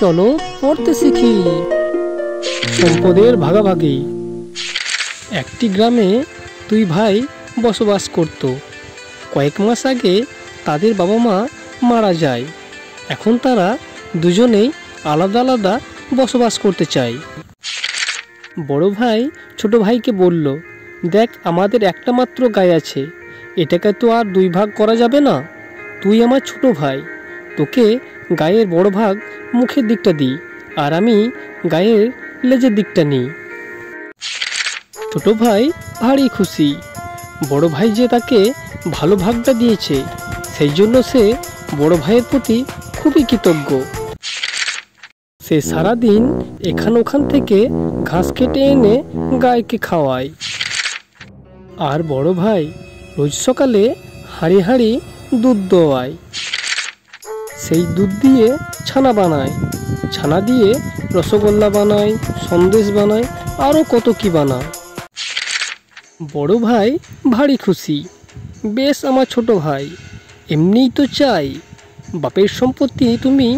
চলো পড়তে শিখি। সম্পদের ভাগাভাগি। একটি গ্রামে দুই ভাই বসবাস করত। কয়েক মাস আগে তাদের বাবা মা মারা যায়। এখন তারা দুজনেই আলাদা আলাদা বসবাস করতে চায়। বড় ভাই ছোট ভাইকে বলল, দেখ, আমাদের একটা মাত্র গায়ে আছে, এটাকে তো আর দুই ভাগ করা যাবে না। তুই আমার ছোট ভাই, তোকে গায়ের বড় ভাগ মুখের দিকটা দিই, আর আমি গায়ের লেজের দিকটা নিই। ছোট ভাই ভারী খুশি। বড় ভাই যে তাকে ভালো ভাগটা দিয়েছে, সেই জন্য সে বড় ভাইয়ের প্রতি খুবই কৃতজ্ঞ। সে সারাদিন এখান ওখান থেকে ঘাস কেটে এনে গাইকে খাওয়ায়। আর বড় ভাই রোজ সকালে হাঁড়ি হাঁড়ি দুধ দোয়ায়। সেই দুধ দিয়ে ছানা বানায়, ছানা দিয়ে রসগোল্লা বানায়, সন্দেশ বানায়, আরও কত কি বানায়। বড় ভাই ভারী খুশি। বেশ আমার ছোট ভাই, এমনিই তো চাই বাপের সম্পত্তি তুমি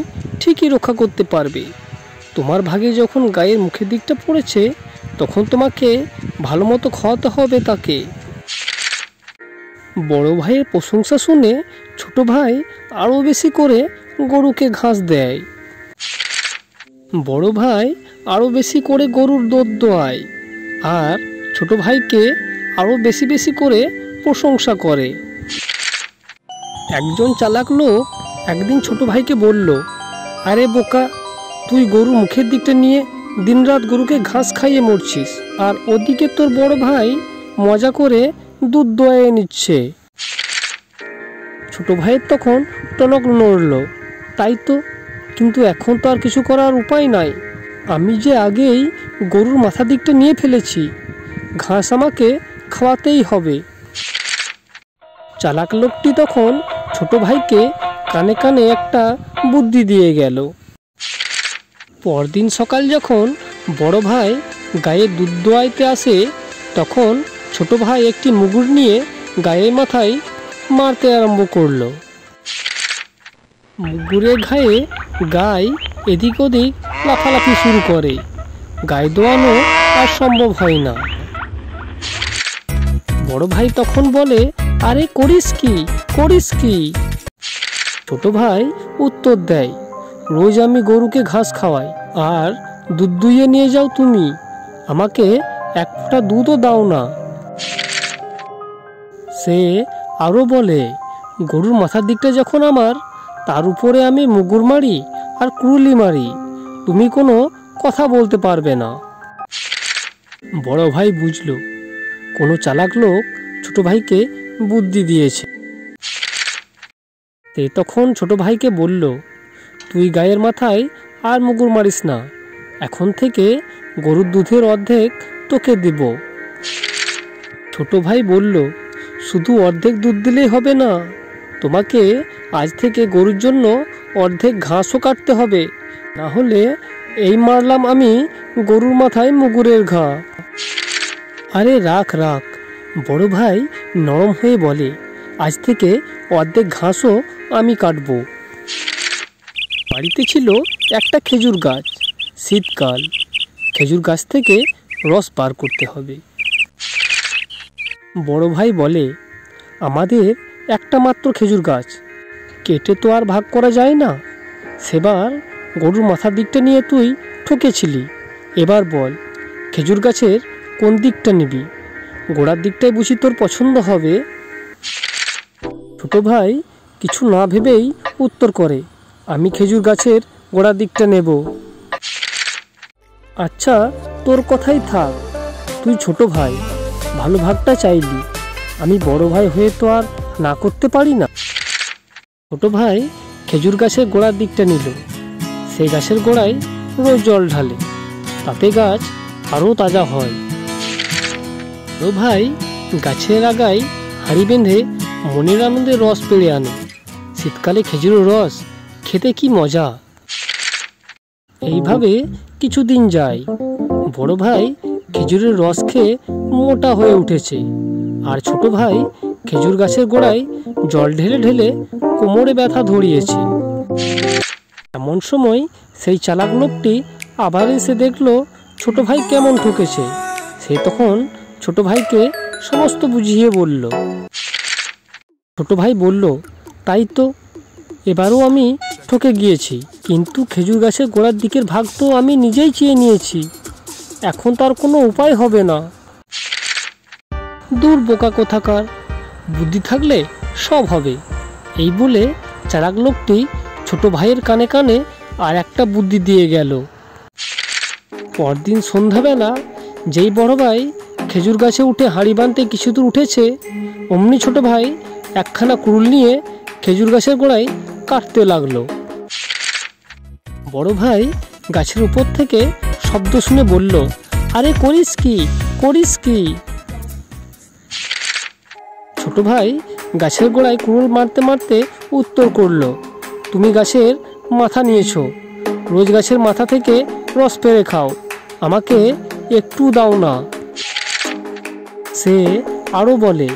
ঠিকই রক্ষা করতে পারবে। তোমার ভাগে যখন গায়ের মুখের দিকটা পড়েছে, তখন তোমাকে ভালো মতো খাওয়াতে হবে তাকে। বড় ভাইয়ের প্রশংসা শুনে ছোট ভাই আরও বেশি করে গরুকে ঘাস দেয়। বড় ভাই আরও বেশি করে গরুর দুধ দোয়ায়, আর ছোট ভাইকে আরও বেশি বেশি করে প্রশংসা করে। একজন চালাক লোক একদিন ছোট ভাইকে বলল, আরে বোকা, তুই গরু মুখের দিকটা নিয়ে দিনরাত গরুকে ঘাস খাইয়ে মরছিস, আর ওদিকে তোর বড় ভাই মজা করে দুধ দোয়াইয়ে নিচ্ছে। ছোট ভাইয়ের তখন টনক নড়ল। তাই তো, কিন্তু এখন তো আর কিছু করার উপায় নাই। আমি যে আগেই গরুর মাথা দিকটা নিয়ে ফেলেছি, ঘাস আমাকে খাওয়াতেই হবে। চালাক লোকটি তখন ছোট ভাইকে কানে কানে একটা বুদ্ধি দিয়ে গেল। পরদিন সকাল যখন বড় ভাই গায়ে দুধ দোয়াইতে আসে, তখন ছোট ভাই একটি মুগুর নিয়ে গায়ের মাথায় মারতে আরম্ভ করলো। মুগুরের ঘায়ে গায়ে এদিক ওদিক লাফালাফি শুরু করে। গায়ে দোয়ানো আর সম্ভব হয় না। বড় ভাই তখন বলে, আরে করিস কি, করিস কি? ছোট ভাই উত্তর দেয়, রোজ আমি গরুকে ঘাস খাওয়াই, আর দুধ দুইয়ে নিয়ে যাও তুমি, আমাকে এক ফোঁটা দুধও দাও না। সে আরও বলে, গরুর মাথার দিকটা যখন আমার, তার উপরে আমি মুগুর মারি আর কুরুলি মারি, তুমি কোনো কথা বলতে পারবে না। বড় ভাই বুঝলো কোনো চালাক লোক ছোট ভাইকে বুদ্ধি দিয়েছে। সে তখন ছোট ভাইকে বলল, তুই গায়ের মাথায় আর মুগুর মারিস না, এখন থেকে গরুর দুধের অর্ধেক তোকে দেব। ছোট ভাই বলল, শুধু অর্ধেক দুধ দিলেই হবে না, তোমাকে আজ থেকে গরুর জন্য অর্ধেক ঘাসও কাটতে হবে, না হলে এই মারলাম আমি গরুর মাথায় মুগুরের ঘা। আরে রাখ রাখ, বড় ভাই নরম হয়ে বলে, আজ থেকে অর্ধেক ঘাসও আমি কাটবো। বাড়িতে ছিল একটা খেজুর গাছ। শীতকাল, খেজুর গাছ থেকে রস বার করতে হবে। বড় ভাই বলে, আমাদের একটা মাত্র খেজুর গাছ, কেটে তো আর ভাগ করা যায় না। সেবার গরুর মাথার দিকটা নিয়ে তুই ঠকেছিলি, এবার বল খেজুর গাছের কোন দিকটা নিবি? গোড়ার দিকটাই বুঝি তোর পছন্দ হবে? ছোট ভাই কিছু না ভেবেই উত্তর করে, আমি খেজুর গাছের গোড়ার দিকটা নেব। আচ্ছা, তোর কথাই থাক, তুই ছোট ভাই, ভালো ভাগটা চাইলি, আমি বড় ভাই হয়ে তো আর না করতে পারি না। ছোট ভাই খেজুর গাছের গোড়ার দিকটা নিল। সেই গাছের গোড়ায় রোজ জল ঢালে, তাতে গাছ আরও তাজা হয়। ছোট ভাই গাছের আগায় হাঁড়ি বেঁধে মনের আনন্দে রস পেড়ে আনে। শীতকালে খেজুরের রস খেতে কি মজা। এইভাবে কিছুদিন যায়। বড় ভাই খেজুরের রস খেয়ে মোটা হয়ে উঠেছে, আর ছোট ভাই খেজুর গাছের গোড়ায় জল ঢেলে ঢেলে কোমরে ব্যথা ধরিয়েছে। এমন সময় সেই চালাক লোকটি আবার এসে দেখলো ছোট ভাই কেমন ঠকেছে। সে তখন ছোট ভাইকে সমস্ত বুঝিয়ে বলল। ছোট ভাই বলল, তাই তো, এবারও আমি ঠকে গিয়েছি, কিন্তু খেজুর গাছের গোড়ার দিকের ভাগ তো আমি নিজেই চেয়ে নিয়েছি, এখন তার কোনো উপায় হবে না। দূর বোকা কোথাকার, বুদ্ধি থাকলে সব হবে। এই বলে চালাক লোকটি ছোট ভাইয়ের কানে কানে আর একটা বুদ্ধি দিয়ে গেল। পরদিন সন্ধ্যাবেলা যেই বড় ভাই খেজুর গাছে উঠে হাঁড়ি বাঁধতে কিছু দূর উঠেছে, অমনি ছোট ভাই একখানা কুড়ুল নিয়ে খেজুর গাছের গোড়ায় কাটতে লাগলো। বড় ভাই গাছের উপর থেকে শব্দ শুনে বলল, আরে করিস কি, করিস কি? ছোট ভাই গাছের গোড়ায় কুড়ুল মারতে মারতে উত্তর করলো, তুমি গাছের মাথা নিয়েছো, রোজ গাছের মাথা থেকে রস পেরে খাও, আমাকে একটু দাও না। সে আরও বলে,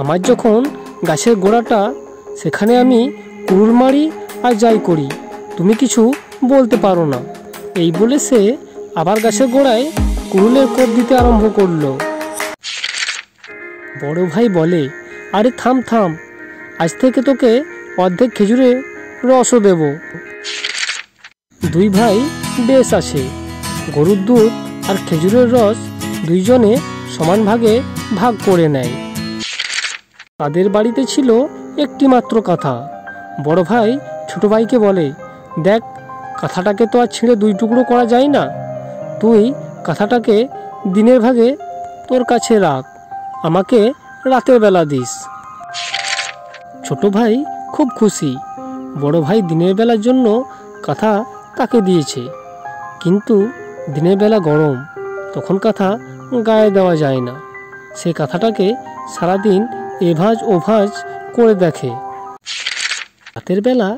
আমার যখন গাছের গোড়াটা, সেখানে আমি কুড়ুল মারি আর যাই করি, তুমি কিছু বলতে পারো না। এই বলে সে আবার গাছের গোড়ায় কুড়ুলের কোপ দিতে আরম্ভ করলো। বড় ভাই বলে, আরে থাম থাম, আজ থেকে তোকে অর্ধেক খেজুরের রসও দেব। দুই ভাই বেশ আছে, গরুর দুধ আর খেজুরের রস দুইজনে সমান ভাগে ভাগ করে নেয়। তাদের বাড়িতে ছিল একটি মাত্র কাঁথা। বড় ভাই ছোট ভাইকে বলে, দেখ, কাঁথাটাকে তো আর ছিঁড়ে দুই টুকরো করা যায় না, তুই কাঁথাটাকে দিনের ভাগে তোর কাছে রাখ, আমাকে রাতের বেলা দিস। ছোট ভাই খুব খুশি। বড় ভাই দিনের বেলার জন্য কাঁথা তাকে দিয়েছে, কিন্তু দিনের বেলা গরম, তখন কাঁথা গায়ে দেওয়া যায় না। সে কাঁথাটাকে সারাদিন এভাজ ওভাজ করে দেখে। রাতের বেলা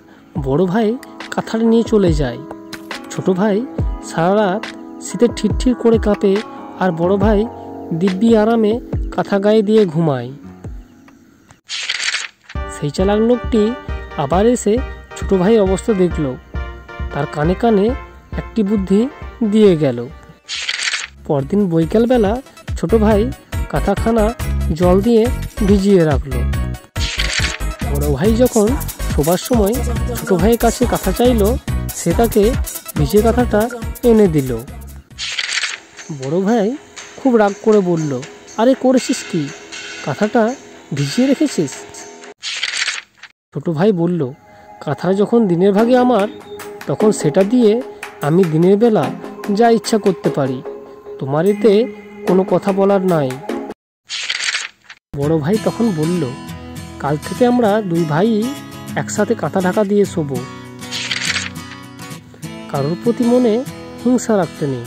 বড় ভাই কাঁথাটা নিয়ে চলে যায়। ছোট ভাই সারা রাত শীতে ঠিরঠির করে কাঁপে, আর বড় ভাই দিব্যি আরামে কাঁথা গায়ে দিয়ে ঘুমায়। সেই চালাক লোকটি আবার এসে ছোট ভাইয়ের অবস্থা দেখল, তার কানে কানে একটি বুদ্ধি দিয়ে গেল। পরদিন বৈকালবেলা ছোট ভাই কাঁথাখানা জল দিয়ে ভিজিয়ে রাখল। বড় ভাই যখন শোবার সময় ছোট ভাইয়ের কাছে কাঁথা চাইল, সে তাকে ভিজে কাঁথাটা এনে দিল। বড় ভাই খুব রাগ করে বলল, আরে করেছিস কি, কাঁথাটা ভিজিয়ে রেখেছিস? ছোট ভাই বলল, কাঁথা যখন দিনের ভাগে আমার, তখন সেটা দিয়ে আমি দিনের বেলা যা ইচ্ছা করতে পারি, তোমার এতে কোনো কথা বলার নাই। বড় ভাই তখন বলল, কাল থেকে আমরা দুই ভাই একসাথে কাঁথা ঢাকা দিয়ে শোবো, কারোর প্রতি মনে হিংসা রাখতে নেই।